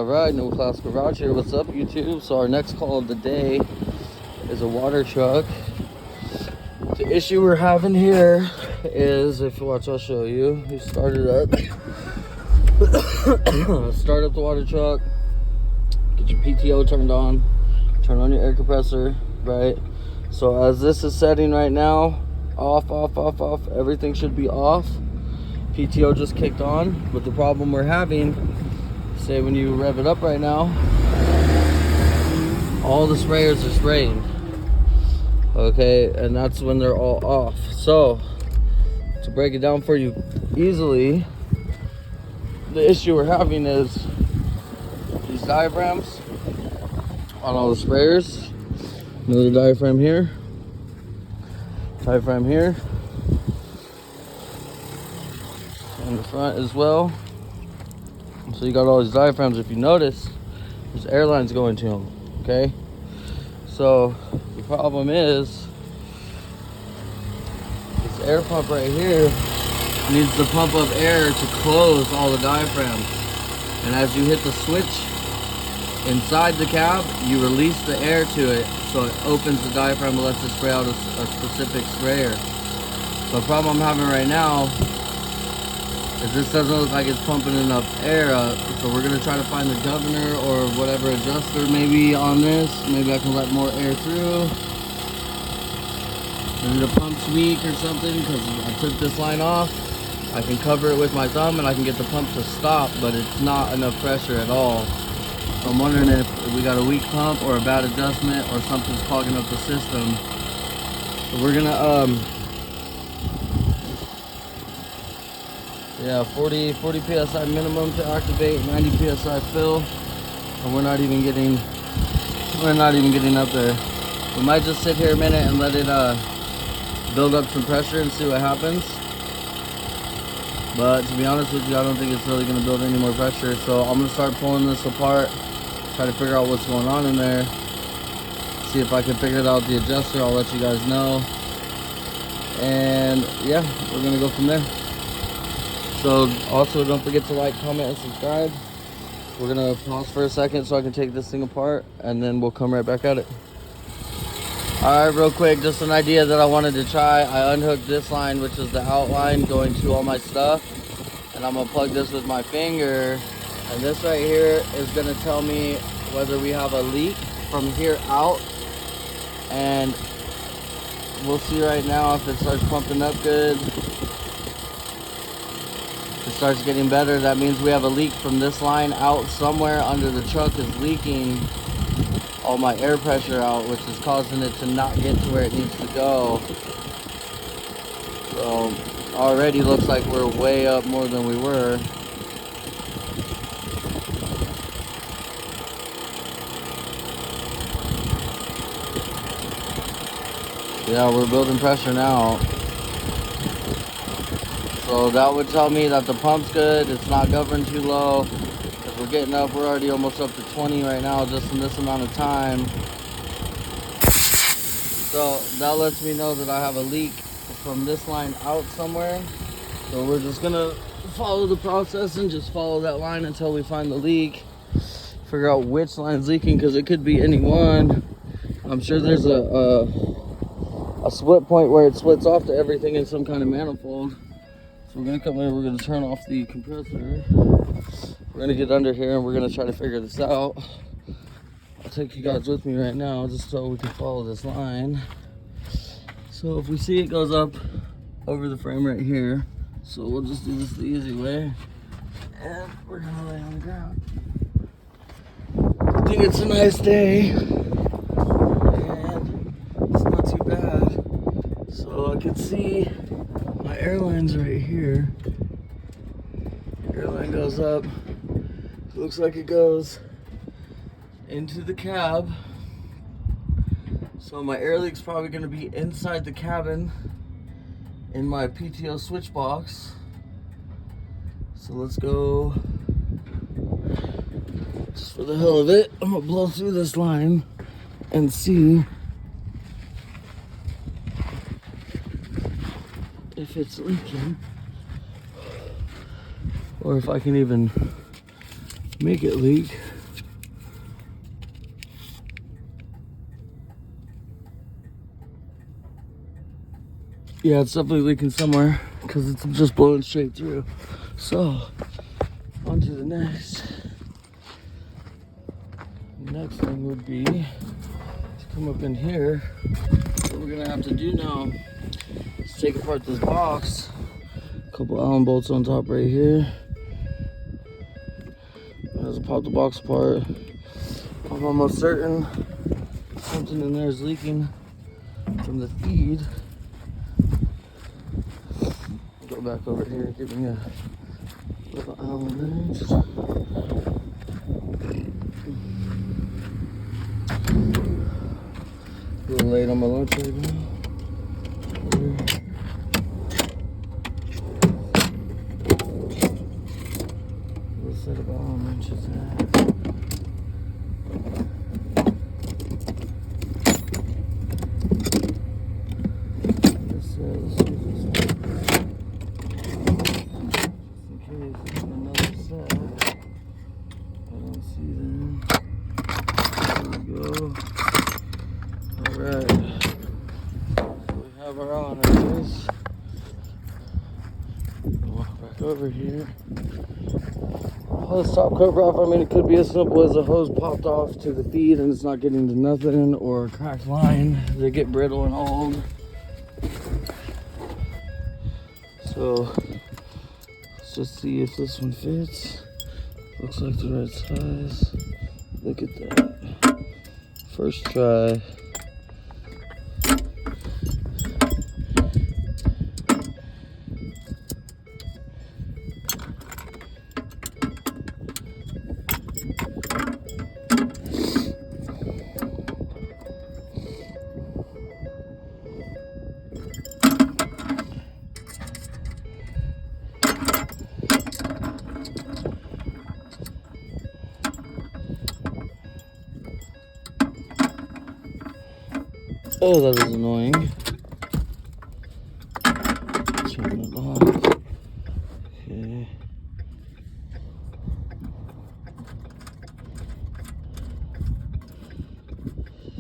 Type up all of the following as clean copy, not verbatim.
Alright, No Class Garage here. What's up, YouTube? So our next call of the day is a water truck. The issue we're having here is, if you watch, I'll show you. We started up. Start up the water truck. Get your PTO turned on. Turn on your air compressor, right? So as this is setting right now, off. Everything should be off. PTO just kicked on. But the problem we're having, say when you rev it up right now, all the sprayers are spraying. Okay, and that's when they're all off. So to break it down for you easily, the issue we're having is these diaphragms on all the sprayers. Another diaphragm here, diaphragm here, on the front as well. So you got all these diaphragms. If you notice, there's air lines going to them. Okay, so the problem is this air pump right here needs to pump up air to close all the diaphragms. And as you hit the switch inside the cab, you release the air to it, so it opens the diaphragm and lets it spray out a specific sprayer. The problem I'm having right now is this doesn't look like it's pumping enough air up, so we're gonna try to find the governor or whatever adjuster maybe on this. Maybe I can let more air through. Maybe the pump's weak or something, because I took this line off. I can cover it with my thumb and I can get the pump to stop, but it's not enough pressure at all. So I'm wondering if we got a weak pump or a bad adjustment or something's clogging up the system. So we're gonna 40 psi minimum to activate, 90 psi fill, and we're not even getting up there. We might just sit here a minute and let it build up some pressure and see what happens. But to be honest with you, I don't think it's really going to build any more pressure. So I'm going to start pulling this apart, try to figure out what's going on in there, see if I can figure out the adjuster. I'll let you guys know, and yeah, we're going to go from there. So also don't forget to like, comment, and subscribe. We're gonna pause for a second so I can take this thing apart, and then we'll come right back at it. All right, real quick, just an idea that I wanted to try. I unhooked this line, which is the outline going to all my stuff, and I'm gonna plug this with my finger, and this right here is gonna tell me whether we have a leak from here out, and we'll see right now if it starts pumping up good. It starts getting better. That means we have a leak from this line out somewhere under the truck is leaking all my air pressure out, which is causing it to not get to where it needs to go. So already looks like we're way up more than we were. Yeah, we're building pressure now. So that would tell me that the pump's good, it's not governed too low. If we're getting up, we're already almost up to 20 right now, just in this amount of time. So that lets me know that I have a leak from this line out somewhere. So we're just gonna follow the process and just follow that line until we find the leak. Figure out which line's leaking, because it could be any one. I'm sure there's a split point where it splits off to everything in some kind of manifold. So we're gonna come in, we're gonna turn off the compressor. We're gonna get under here and we're gonna try to figure this out. I'll take you guys with me right now just so we can follow this line. So if we see it goes up over the frame right here, so we'll just do this the easy way. And we're gonna lay on the ground. I think it's a nice day. And it's not too bad. So I can see my airline's right here. Airline goes up. It looks like it goes into the cab. So my air leak's probably going to be inside the cabin in my PTO switch box. So let's go. Just for the hell of it, I'm gonna blow through this line and see if it's leaking, or if I can even make it leak. Yeah, it's definitely leaking somewhere because it's just blowing straight through. So, on to the next. Next thing would be to come up in here. What we're gonna have to do now is take apart this box. A couple Allen bolts on top right here. As I pop the box apart, I'm almost certain something in there is leaking from the feed. Go back over here and give me a little Allen wrench. A little late on my lunch right now. What set of Allen wrenches there? Let's use this one. Just in case there's another set. I don't see them. There we go. Alright. So we have our Allen wrenches. Walk back over here. Pull this top cover off. I mean, it could be as simple as a hose popped off to the feed and it's not getting to nothing, or a cracked line. They get brittle and old. So let's just see if this one fits. Looks like the right size. Look at that. First try. Oh, that is annoying. Turn it off. Okay.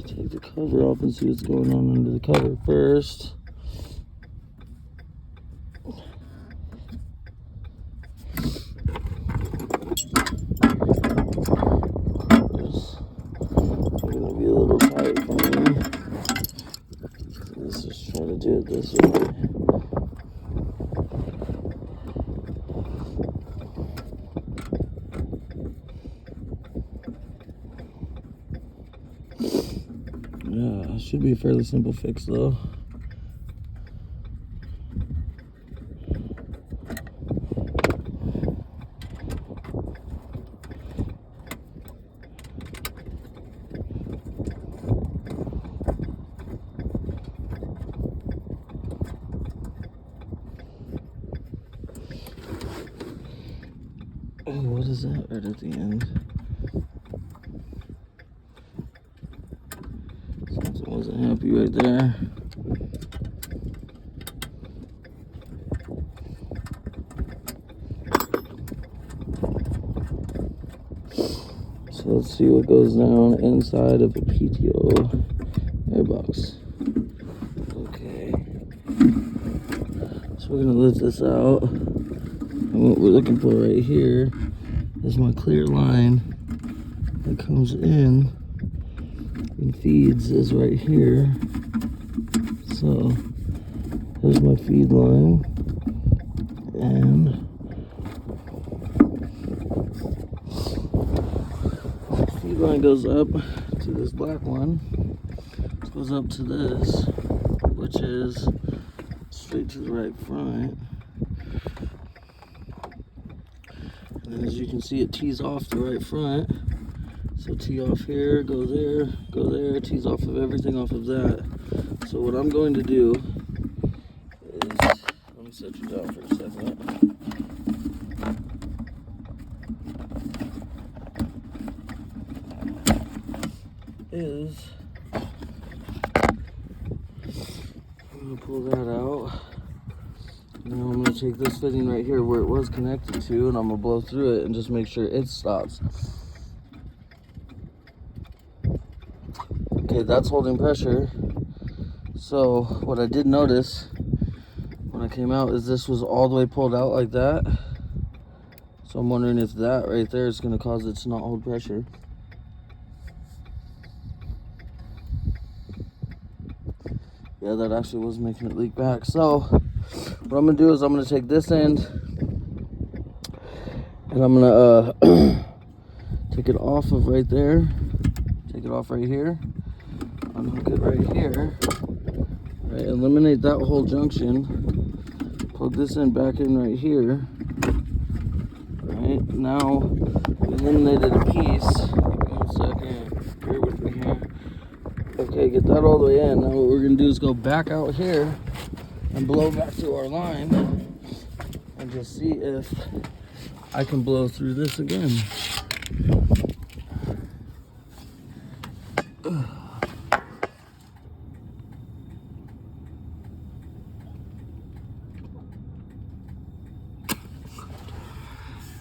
Take the cover off and see what's going on under the cover first. It's gonna be a little tight for me. Let's just try to do it this way. Yeah, it should be a fairly simple fix though. Oh, what is that right at the end? Something wasn't happy right there. So let's see what goes down inside of a PTO airbox. Okay. So we're gonna lift this out. And what we're looking for right here is my clear line that comes in and feeds is right here. So there's my feed line, and the feed line goes up to this black one. It goes up to this, which is straight to the right front. And then as you can see, it tees off the right front. So tee off here, go there, tees off of everything off of that. So what I'm going to do is, let me set you down for a second. I'm going to pull that out. Now I'm going to take this fitting right here where it was connected to, and I'm going to blow through it and just make sure it stops. Okay, that's holding pressure. So what I did notice when I came out is this was all the way pulled out like that. So I'm wondering if that right there is going to cause it to not hold pressure. Yeah, that actually was making it leak back. So what I'm going to do is I'm going to take this end and I'm going to take it off of right there. Take it off right here. Unhook it right here. Right, eliminate that whole junction. Plug this in back in right here. Right, now we eliminated a piece. Give me 1 second. Bear with me here. Okay, get that all the way in. Now what we're gonna do is go back out here and blow back to our line and just see if I can blow through this again.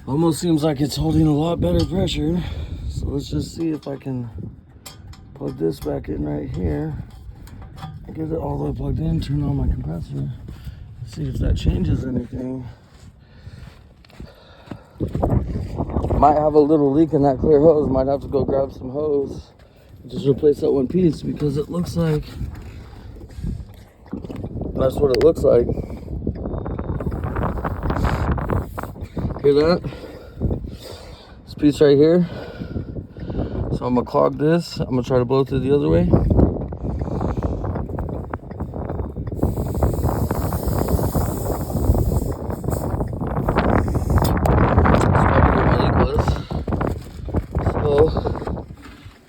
Almost seems like it's holding a lot better pressure. So let's just see if I can plug this back in right here. Get it all the way plugged in, turn on my compressor. See if that changes anything. Might have a little leak in that clear hose. Might have to go grab some hose and just replace that one piece because it looks like that's what it looks like. Hear that? This piece right here. So I'm gonna clog this. I'm gonna try to blow through the other way.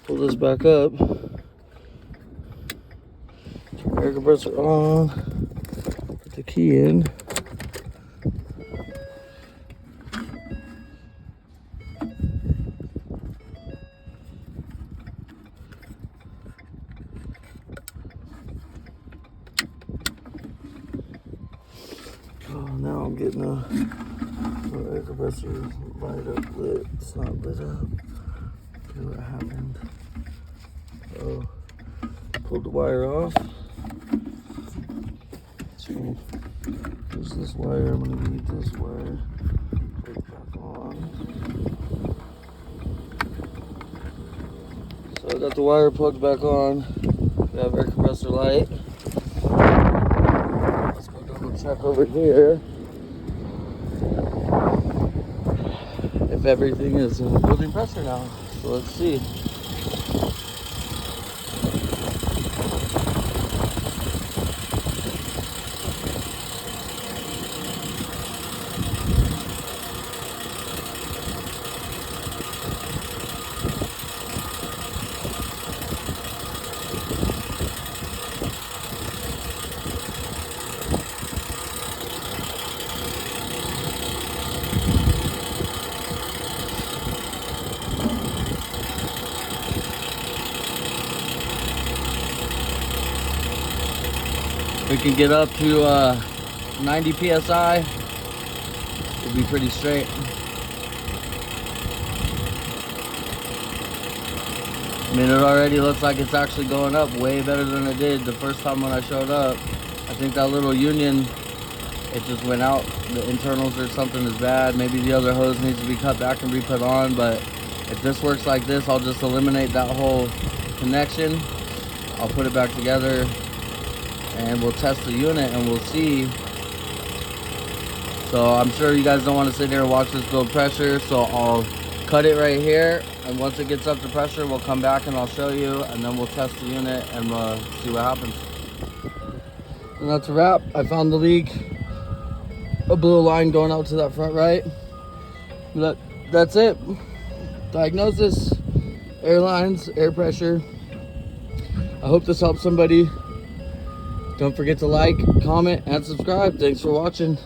Pull this back up. Turn the air compressor on. Put the key in. Oh, now I'm getting a air compressor light up lit. It's not lit up. See what happened. So pulled the wire off. So there's this wire. I'm gonna need this wire. Put it back on. So I got the wire plugged back on. We have air compressor light. Let's go double check over here if everything is building pressure now. So let's see. We can get up to 90 psi. It'll be pretty straight. I mean, it already looks like it's actually going up way better than it did the first time when I showed up. I think that little union, it just went out. The internals or something is bad. Maybe the other hose needs to be cut back and re-put on, but if this works like this, I'll just eliminate that whole connection. I'll put it back together and we'll test the unit and we'll see. So I'm sure you guys don't want to sit here and watch this build pressure, so I'll cut it right here, and once it gets up to pressure, we'll come back and I'll show you, and then we'll test the unit and see what happens. And that's a wrap. I found the leak, a blue line going out to that front right. That's it. Diagnosis, air lines, air pressure. I hope this helps somebody. Don't forget to like, comment, and subscribe. Thanks for watching.